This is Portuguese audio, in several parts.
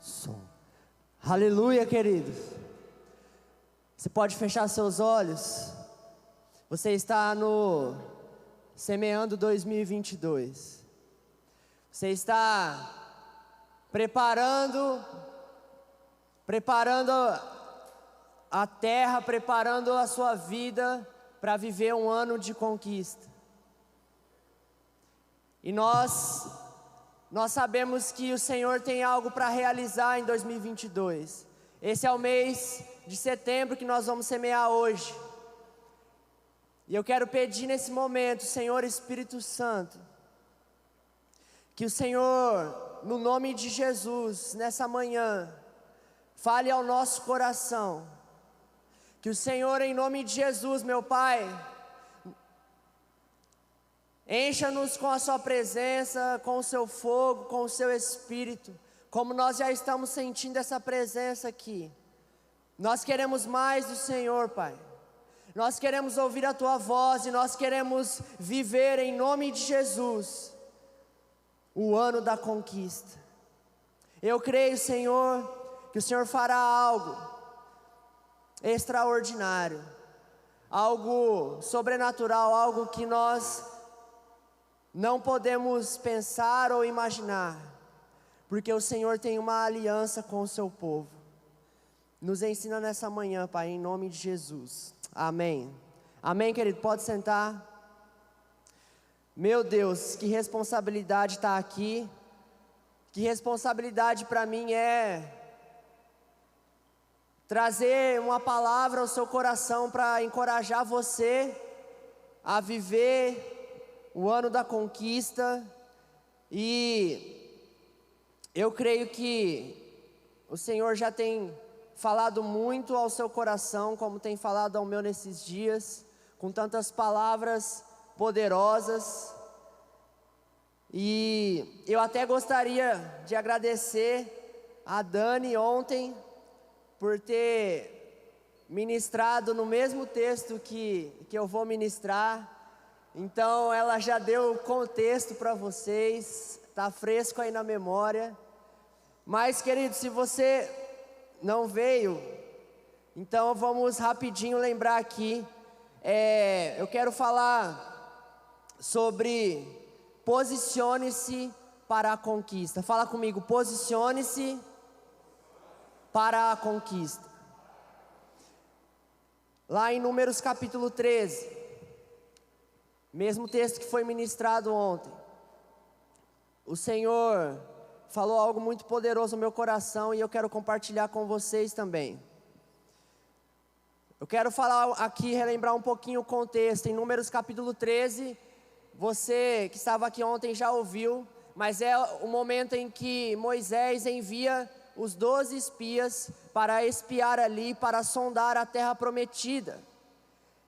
Som. Aleluia, queridos. Você pode fechar seus olhos. Você está no Semeando 2022. Você está preparando a terra, preparando a sua vida para viver um ano de conquista. E nós sabemos que o Senhor tem algo para realizar em 2022. Esse é o mês de setembro que nós vamos semear hoje. E eu quero pedir nesse momento, Senhor Espírito Santo, que o Senhor, no nome de Jesus, nessa manhã, fale ao nosso coração. Que o Senhor, em nome de Jesus, meu Pai, encha-nos com a sua presença, com o seu fogo, com o seu Espírito, como nós já estamos sentindo essa presença aqui. Nós queremos mais do Senhor, Pai. Nós queremos ouvir a tua voz e nós queremos viver em nome de Jesus o ano da conquista. Eu creio, Senhor, que o Senhor fará algo extraordinário, algo sobrenatural, algo que nós não podemos pensar ou imaginar, porque o Senhor tem uma aliança com o seu povo. Nos ensina nessa manhã, Pai, em nome de Jesus. Amém. Amém, querido, pode sentar. Meu Deus, que responsabilidade estar aqui. Que responsabilidade para mim é trazer uma palavra ao seu coração para encorajar você a viver o ano da conquista. E eu creio que o Senhor já tem falado muito ao seu coração, como tem falado ao meu nesses dias, com tantas palavras poderosas. E eu até gostaria de agradecer a Dani ontem por ter ministrado no mesmo texto que eu vou ministrar. Então ela já deu o contexto para vocês, está fresco aí na memória. Mas, querido, se você não veio, então vamos rapidinho lembrar aqui. Eu quero falar sobre posicione-se para a conquista. Fala comigo, posicione-se para a conquista. Lá em Números capítulo 13, mesmo texto que foi ministrado ontem, o Senhor falou algo muito poderoso no meu coração e eu quero compartilhar com vocês também. Eu quero falar aqui, relembrar um pouquinho o contexto. Em Números capítulo 13, você que estava aqui ontem já ouviu, mas é o momento em que Moisés envia os 12 espias para espiar ali, para sondar a terra prometida.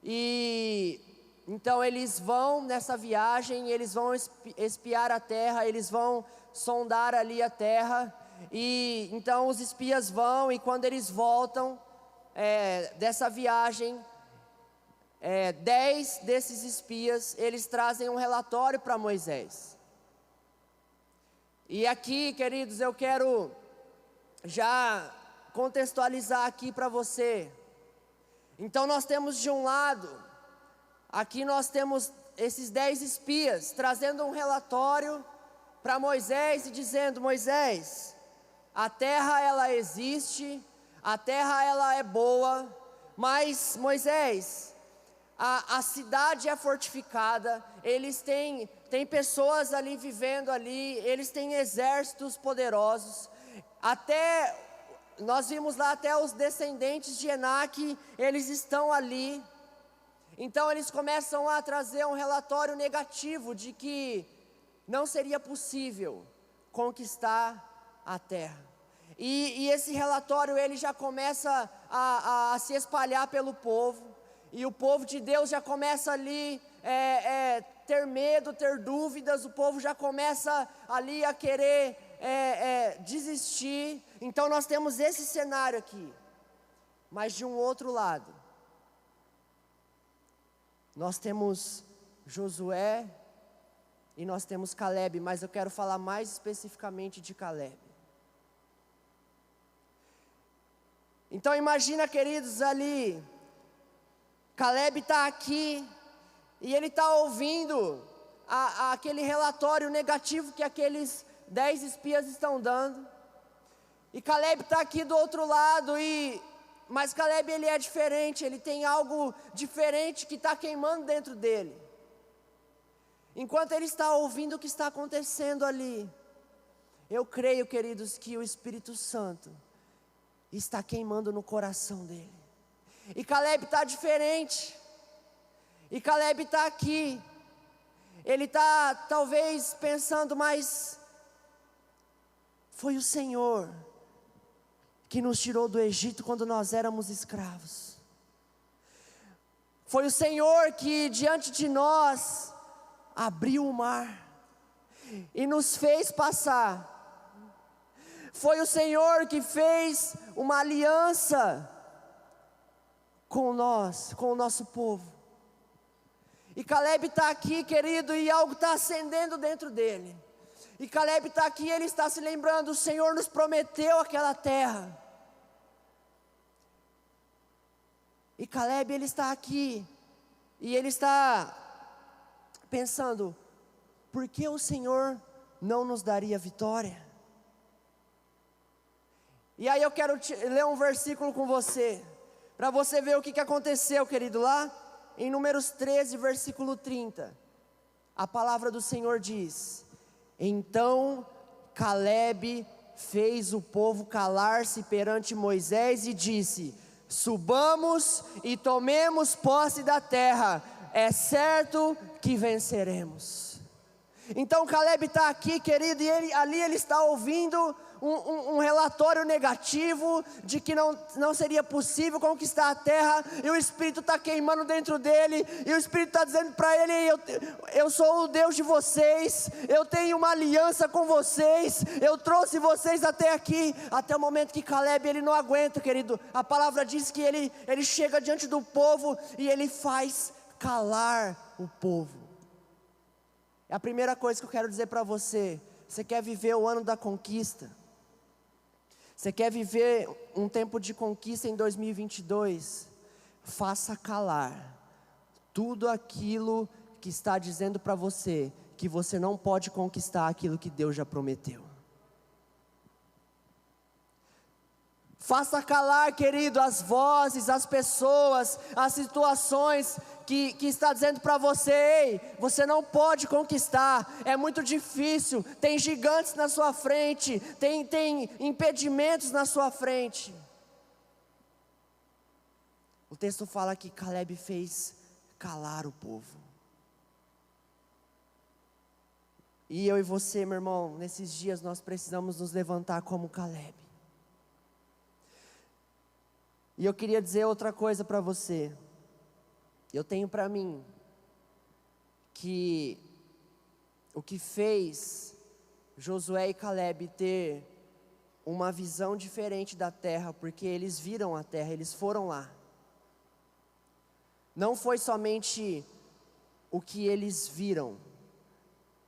E então eles vão nessa viagem, eles vão espiar a terra, eles vão sondar ali a terra. E então os espias vão, e quando eles voltam dessa viagem, 10 desses espias, eles trazem um relatório para Moisés. E aqui, queridos, eu quero já contextualizar aqui para você. Então nós temos de um lado, aqui nós temos esses 10 espias trazendo um relatório para Moisés e dizendo: Moisés, a terra ela existe, a terra ela é boa, mas Moisés, a cidade é fortificada, eles têm pessoas ali vivendo ali, eles têm exércitos poderosos, até nós vimos lá até os descendentes de Enaque, eles estão ali. Então eles começam a trazer um relatório negativo de que não seria possível conquistar a terra. E esse relatório ele já começa a se espalhar pelo povo. E o povo de Deus já começa ali ter medo, ter dúvidas. O povo já começa ali a querer desistir. Então nós temos esse cenário aqui. Mas de um outro lado, nós temos Josué e nós temos Caleb. Mas eu quero falar mais especificamente de Caleb. Então imagina, queridos, ali, Caleb está aqui, e ele está ouvindo aquele relatório negativo que aqueles 10 espias estão dando, e Caleb está aqui do outro lado, mas Caleb ele é diferente, ele tem algo diferente que está queimando dentro dele. Enquanto ele está ouvindo o que está acontecendo ali, eu creio, queridos, que o Espírito Santo está queimando no coração dele. E Caleb está diferente, e Caleb está aqui, ele está talvez pensando, mas foi o Senhor que nos tirou do Egito quando nós éramos escravos. Foi o Senhor que diante de nós abriu o mar e nos fez passar. Foi o Senhor que fez uma aliança com nós, com o nosso povo. E Caleb está aqui, querido, e algo está acendendo dentro dele. E Caleb está aqui, ele está se lembrando, o Senhor nos prometeu aquela terra. E Caleb, ele está aqui, e ele está pensando, por que o Senhor não nos daria vitória? E aí eu quero ler um versículo com você, para você ver o que aconteceu, querido, lá em Números 13, versículo 30. A palavra do Senhor diz: então Caleb fez o povo calar-se perante Moisés e disse: subamos e tomemos posse da terra, é certo que venceremos. Então Caleb está aqui, querido, e ele está ouvindo um relatório negativo de que não seria possível conquistar a terra, e o Espírito está queimando dentro dele, e o Espírito está dizendo para ele: eu sou o Deus de vocês, eu tenho uma aliança com vocês, eu trouxe vocês até aqui, até o momento que Caleb ele não aguenta, querido. A palavra diz que ele chega diante do povo e ele faz calar o povo. É a primeira coisa que eu quero dizer para você. Você quer viver o ano da conquista? Você quer viver um tempo de conquista em 2022? Faça calar tudo aquilo que está dizendo para você que você não pode conquistar aquilo que Deus já prometeu. Faça calar, querido, as vozes, as pessoas, as situações que está dizendo para você: ei, você não pode conquistar, é muito difícil, tem gigantes na sua frente, tem impedimentos na sua frente. O texto fala que Caleb fez calar o povo. E eu e você, meu irmão, nesses dias nós precisamos nos levantar como Caleb. E eu queria dizer outra coisa para você. Eu tenho para mim que o que fez Josué e Caleb ter uma visão diferente da terra, porque eles viram a terra, eles foram lá. Não foi somente o que eles viram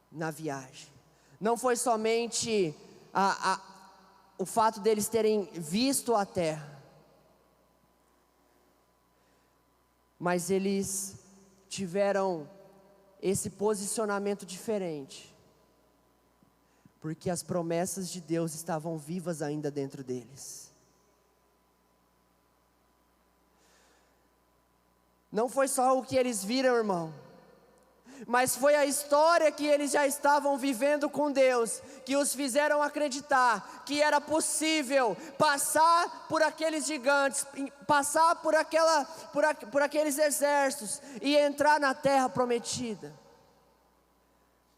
na viagem. Não foi somente o fato deles terem visto a terra. Mas eles tiveram esse posicionamento diferente, porque as promessas de Deus estavam vivas ainda dentro deles. Não foi só o que eles viram, irmão, mas foi a história que eles já estavam vivendo com Deus, que os fizeram acreditar que era possível passar por aqueles gigantes, passar por aqueles exércitos e entrar na terra prometida.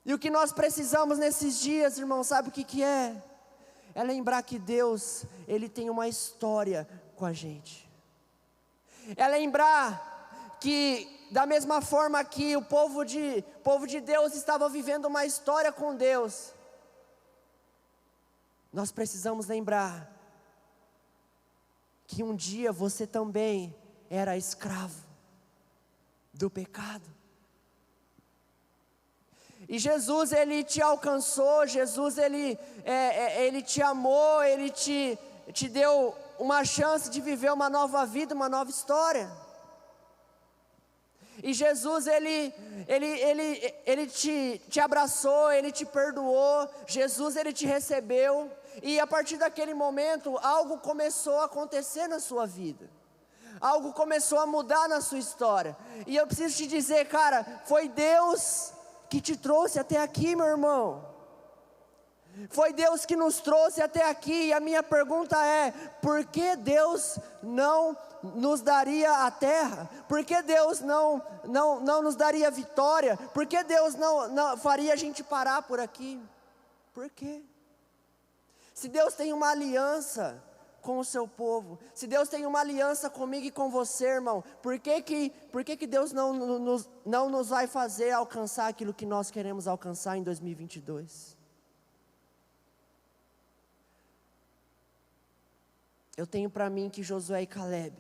E o que nós precisamos nesses dias, irmão, sabe o que é? É lembrar que Deus, Ele tem uma história com a gente. É lembrar que da mesma forma que o povo de Deus estava vivendo uma história com Deus, nós precisamos lembrar que um dia você também era escravo do pecado. E Jesus, Ele te alcançou, Jesus, Ele te amou, Ele te deu uma chance de viver uma nova vida, uma nova história. E Jesus, Ele te abraçou, Ele te perdoou, Jesus, Ele te recebeu, e a partir daquele momento, algo começou a acontecer na sua vida, algo começou a mudar na sua história, e eu preciso te dizer, cara, foi Deus que te trouxe até aqui, meu irmão, foi Deus que nos trouxe até aqui, e a minha pergunta é, por que Deus não nos daria a terra? Por que Deus não nos daria vitória? Por que Deus não faria a gente parar por aqui? Por quê? Se Deus tem uma aliança com o seu povo, se Deus tem uma aliança comigo e com você, irmão, por que Deus não nos vai fazer alcançar aquilo que nós queremos alcançar em 2022? Eu tenho para mim que Josué e Caleb,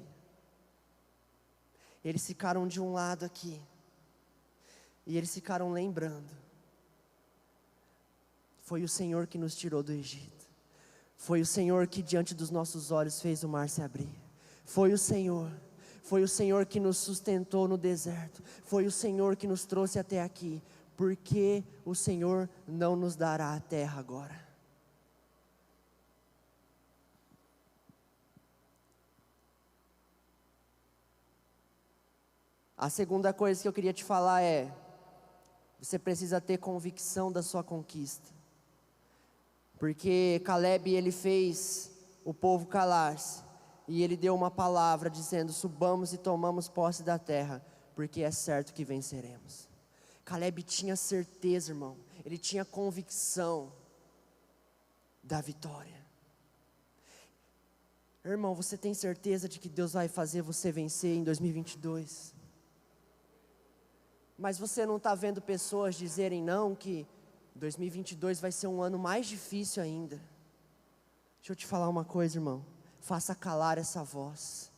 eles ficaram de um lado aqui, e eles ficaram lembrando, foi o Senhor que nos tirou do Egito, foi o Senhor que diante dos nossos olhos fez o mar se abrir, foi o Senhor que nos sustentou no deserto, foi o Senhor que nos trouxe até aqui, porque o Senhor não nos dará a terra agora? A segunda coisa que eu queria te falar é, você precisa ter convicção da sua conquista, porque Caleb, ele fez o povo calar-se, e ele deu uma palavra dizendo, subamos e tomamos posse da terra, porque é certo que venceremos. Caleb tinha certeza, irmão, ele tinha convicção da vitória. Irmão, você tem certeza de que Deus vai fazer você vencer em 2022? Mas você não está vendo pessoas dizerem não, que 2022 vai ser um ano mais difícil ainda. Deixa eu te falar uma coisa, irmão, faça calar essa voz.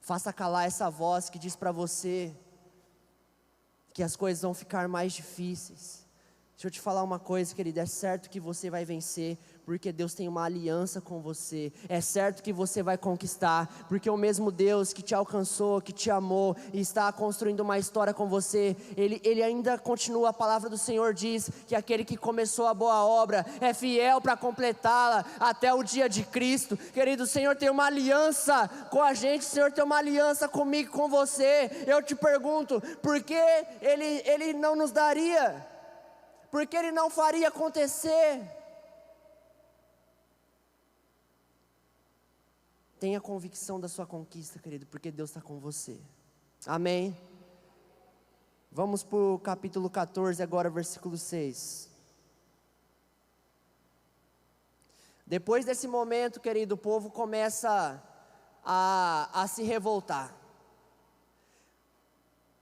Faça calar essa voz que diz para você que as coisas vão ficar mais difíceis. Deixa eu te falar uma coisa, querido, é certo que você vai vencer, porque Deus tem uma aliança com você, é certo que você vai conquistar, porque o mesmo Deus que te alcançou, que te amou, e está construindo uma história com você, Ele ainda continua, a palavra do Senhor diz, que aquele que começou a boa obra, é fiel para completá-la, até o dia de Cristo. Querido, o Senhor tem uma aliança com a gente, o Senhor tem uma aliança comigo, com você. Eu te pergunto, por que Ele não nos daria? Porque Ele não faria acontecer? Tenha convicção da sua conquista, querido, porque Deus está com você. Amém? Vamos para o capítulo 14 agora, versículo 6. Depois desse momento, querido, o povo começa a se revoltar.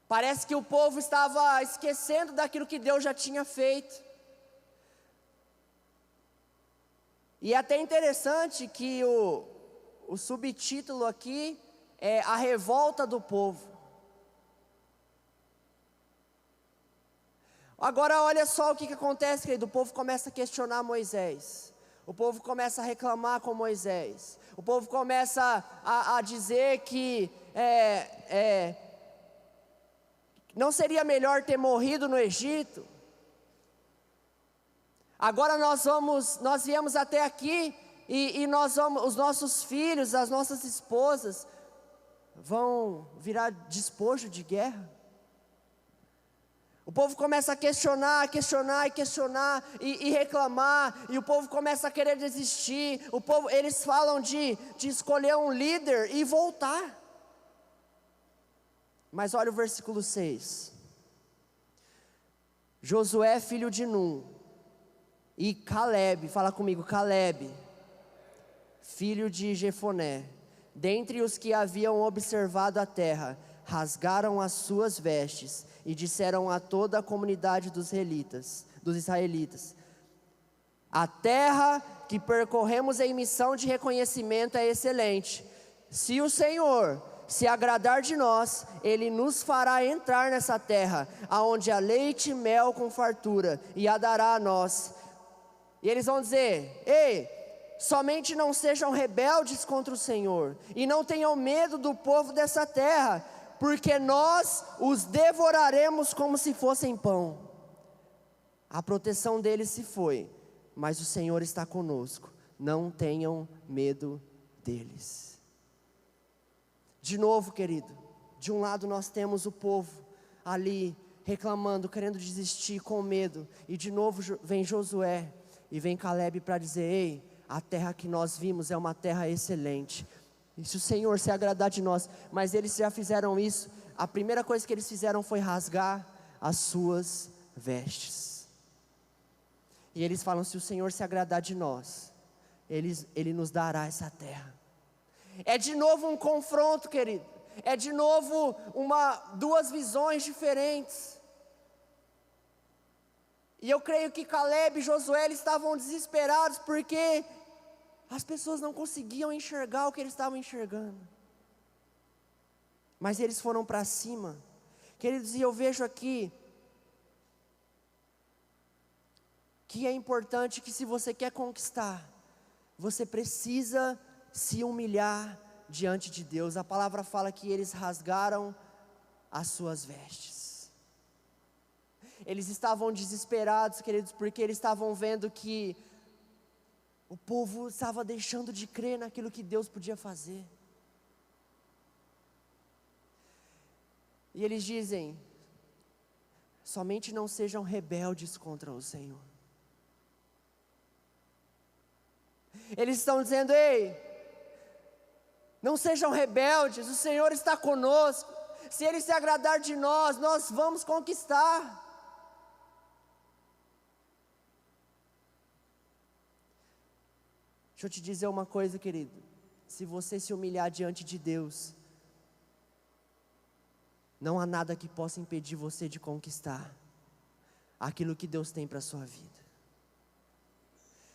Parece que o povo estava esquecendo daquilo que Deus já tinha feito. E é até interessante que o subtítulo aqui é a revolta do povo. Agora olha só o que acontece, querido. O povo começa a questionar Moisés. O povo começa a reclamar com Moisés. O povo começa a dizer que não seria melhor ter morrido no Egito? Agora nós viemos até aqui e os nossos filhos, as nossas esposas vão virar despojo de guerra. O povo começa a questionar e reclamar, e o povo começa a querer desistir. Eles falam de escolher um líder e voltar. Mas olha o versículo 6. Josué, filho de Num, e Caleb, fala comigo, Caleb, filho de Jefoné, dentre os que haviam observado a terra, rasgaram as suas vestes e disseram a toda a comunidade dos israelitas: a terra que percorremos em missão de reconhecimento é excelente. Se o Senhor se agradar de nós, Ele nos fará entrar nessa terra, aonde há leite e mel com fartura, e a dará a nós. E eles vão dizer: ei, somente não sejam rebeldes contra o Senhor, e não tenham medo do povo dessa terra, porque nós os devoraremos como se fossem pão. A proteção deles se foi, mas o Senhor está conosco, não tenham medo deles. De novo, querido, de um lado nós temos o povo ali, reclamando, querendo desistir, com medo, e de novo vem Josué, e vem Caleb para dizer: ei, a terra que nós vimos é uma terra excelente, e se o Senhor se agradar de nós, mas eles já fizeram isso. A primeira coisa que eles fizeram foi rasgar as suas vestes, e eles falam: se o Senhor se agradar de nós, Ele nos dará essa terra. É de novo um confronto, querido, é de novo duas visões diferentes. E eu creio que Caleb e Josué estavam desesperados, porque as pessoas não conseguiam enxergar o que eles estavam enxergando, mas eles foram para cima, queridos. E eu vejo aqui que é importante que, se você quer conquistar, você precisa se humilhar diante de Deus. A palavra fala que eles rasgaram as suas vestes. Eles estavam desesperados, queridos, porque eles estavam vendo que o povo estava deixando de crer naquilo que Deus podia fazer. E eles dizem: somente não sejam rebeldes contra o Senhor. Eles estão dizendo: ei, não sejam rebeldes, o Senhor está conosco, se Ele se agradar de nós, nós vamos conquistar. Deixa eu te dizer uma coisa, querido, se você se humilhar diante de Deus, não há nada que possa impedir você de conquistar aquilo que Deus tem para a sua vida.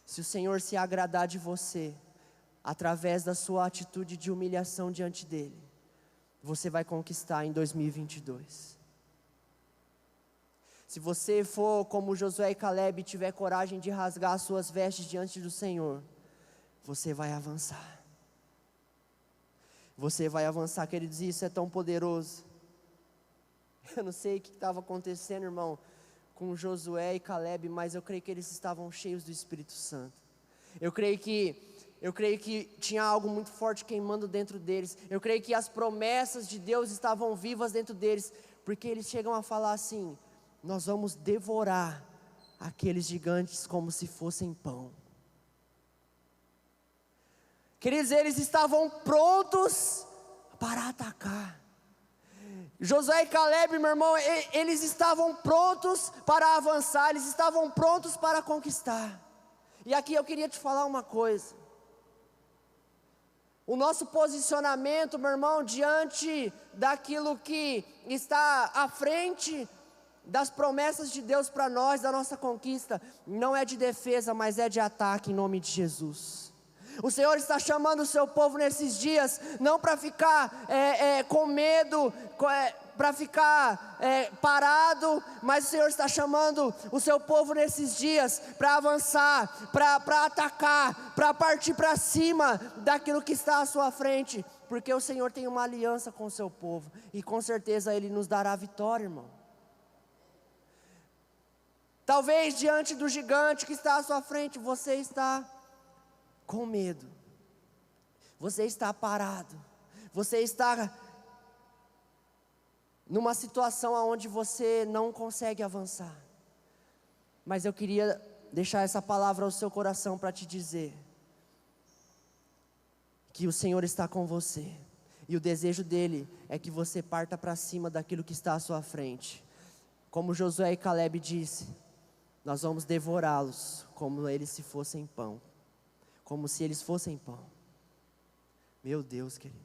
Se o Senhor se agradar de você, através da sua atitude de humilhação diante dEle, você vai conquistar em 2022. Se você for como Josué e Caleb, tiver coragem de rasgar as suas vestes diante do Senhor, você vai avançar. Você vai avançar, queridos, e isso é tão poderoso. Eu não sei o que estava acontecendo, irmão, com Josué e Caleb, mas eu creio que eles estavam cheios do Espírito Santo. Eu creio que tinha algo muito forte queimando dentro deles. Eu creio que as promessas de Deus estavam vivas dentro deles, porque eles chegam a falar assim: nós vamos devorar aqueles gigantes como se fossem pão. Queridos, eles estavam prontos para atacar. Josué e Caleb, meu irmão, eles estavam prontos para avançar, eles estavam prontos para conquistar. E aqui eu queria te falar uma coisa: o nosso posicionamento, meu irmão, diante daquilo que está à frente das promessas de Deus para nós, da nossa conquista, não é de defesa, mas é de ataque, em nome de Jesus. O Senhor está chamando o seu povo nesses dias, não para ficar com medo, para ficar parado, mas o Senhor está chamando o seu povo nesses dias para avançar, para atacar, para partir para cima daquilo que está à sua frente, porque o Senhor tem uma aliança com o seu povo, e com certeza Ele nos dará vitória, irmão. Talvez diante do gigante que está à sua frente, você está com medo, você está parado, você está numa situação onde você não consegue avançar. Mas eu queria deixar essa palavra ao seu coração para te dizer que o Senhor está com você, e o desejo dEle é que você parta para cima daquilo que está à sua frente. Como Josué e Caleb disse, nós vamos devorá-los como eles se fossem pão. Como se eles fossem pão. Meu Deus, querido,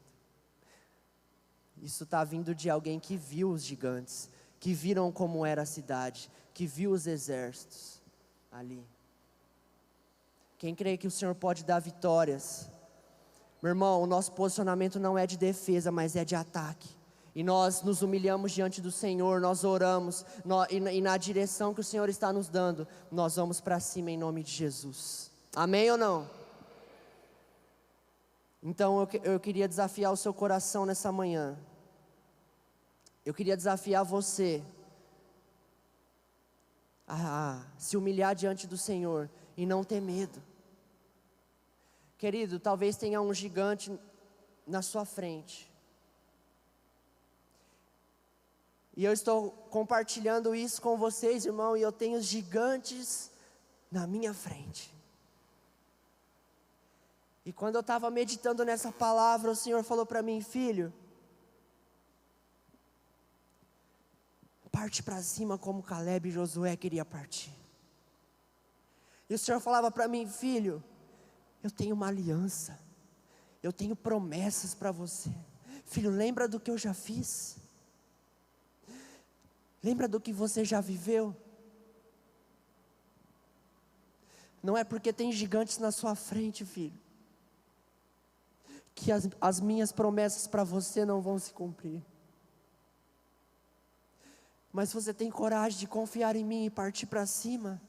isso está vindo de alguém que viu os gigantes, que viram como era a cidade, que viu os exércitos ali. Quem crê que o Senhor pode dar vitórias, meu irmão, o nosso posicionamento não é de defesa, mas é de ataque. E nós nos humilhamos diante do Senhor, nós oramos, e na direção que o Senhor está nos dando, nós vamos para cima em nome de Jesus. Amém ou não? Então eu queria desafiar o seu coração nessa manhã. Eu queria desafiar você a se humilhar diante do Senhor e não ter medo. Querido, talvez tenha um gigante na sua frente. E eu estou compartilhando isso com vocês, irmão, e eu tenho gigantes na minha frente. E quando eu estava meditando nessa palavra, o Senhor falou para mim: filho, parte para cima como Caleb e Josué queria partir. E o Senhor falava para mim: filho, eu tenho uma aliança, eu tenho promessas para você. Filho, lembra do que eu já fiz? Lembra do que você já viveu? Não é porque tem gigantes na sua frente, filho, que as minhas promessas para você não vão se cumprir. Mas se você tem coragem de confiar em mim e partir para cima,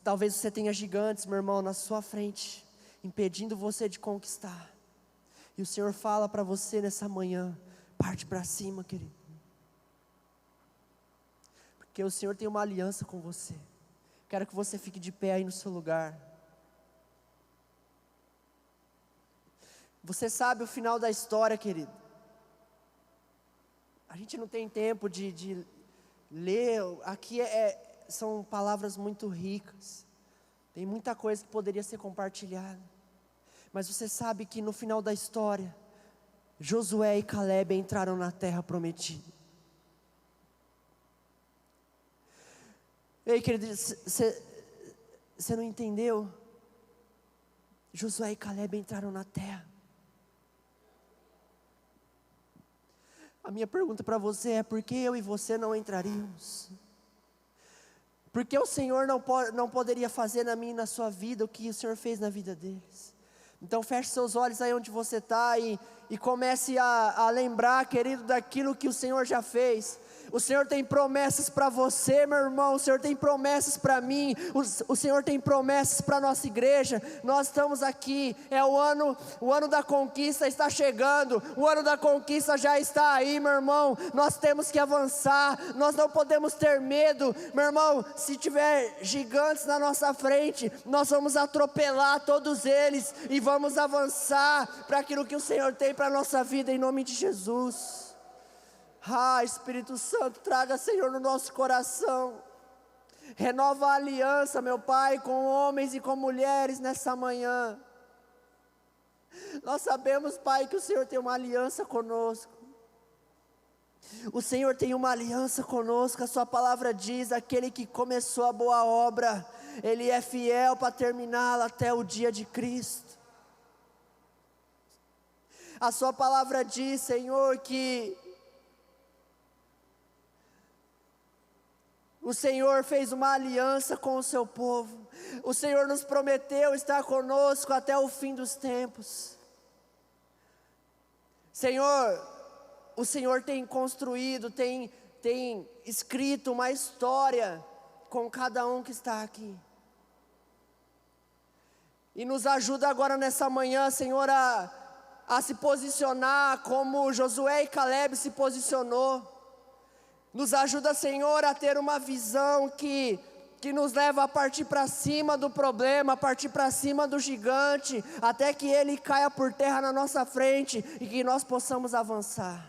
talvez você tenha gigantes, meu irmão, na sua frente, impedindo você de conquistar. E o Senhor fala para você nessa manhã: parte para cima, querido. Porque o Senhor tem uma aliança com você. Quero que você fique de pé aí no seu lugar. Você sabe o final da história, querido. A gente não tem tempo de ler. Aqui são palavras muito ricas. Tem muita coisa que poderia ser compartilhada. Mas você sabe que no final da história, Josué e Caleb entraram na terra prometida. Ei, querido, você não entendeu? Josué e Caleb entraram na terra. A minha pergunta para você é: por que eu e você não entraríamos? Por que o Senhor não poderia fazer na minha e na sua vida o que o Senhor fez na vida deles? Então feche seus olhos aí onde você está e comece a lembrar, querido, daquilo que o Senhor já fez. O Senhor tem promessas para você, meu irmão. O Senhor tem promessas para mim. O Senhor tem promessas para a nossa igreja. Nós estamos aqui, o ano da conquista está chegando. O ano da conquista já está aí, meu irmão. Nós temos que avançar, nós não podemos ter medo, meu irmão. Se tiver gigantes na nossa frente, nós vamos atropelar todos eles e vamos avançar para aquilo que o Senhor tem para a nossa vida, em nome de Jesus. Espírito Santo, traga, Senhor, no nosso coração. Renova a aliança, meu Pai, com homens e com mulheres nessa manhã. Nós sabemos, Pai, que o Senhor tem uma aliança conosco. O Senhor tem uma aliança conosco. A sua palavra diz: aquele que começou a boa obra, Ele é fiel para terminá-la até o dia de Cristo. A sua palavra diz, Senhor, que o Senhor fez uma aliança com o seu povo. O Senhor nos prometeu estar conosco até o fim dos tempos. Senhor, o Senhor tem construído, tem escrito uma história com cada um que está aqui. E nos ajuda agora nessa manhã, Senhor, a se posicionar como Josué e Caleb se posicionou. Nos ajuda, Senhor, a ter uma visão que nos leva a partir para cima do problema, a partir para cima do gigante, até que ele caia por terra na nossa frente e que nós possamos avançar.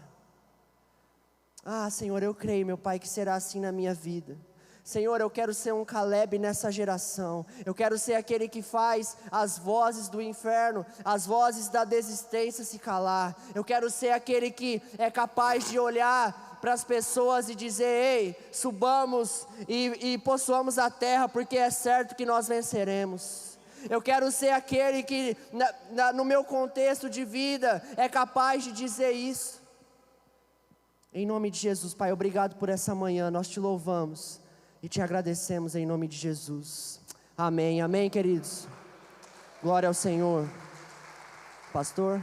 Senhor, eu creio, meu Pai, que será assim na minha vida. Senhor, eu quero ser um Caleb nessa geração. Eu quero ser aquele que faz as vozes do inferno, as vozes da desistência se calar. Eu quero ser aquele que é capaz de olhar para as pessoas e dizer: ei, subamos e possuamos a terra, porque é certo que nós venceremos. Eu quero ser aquele que no meu contexto de vida é capaz de dizer isso. Em nome de Jesus, Pai, obrigado por essa manhã. Nós te louvamos e te agradecemos em nome de Jesus. Amém, amém, queridos. Glória ao Senhor. Pastor.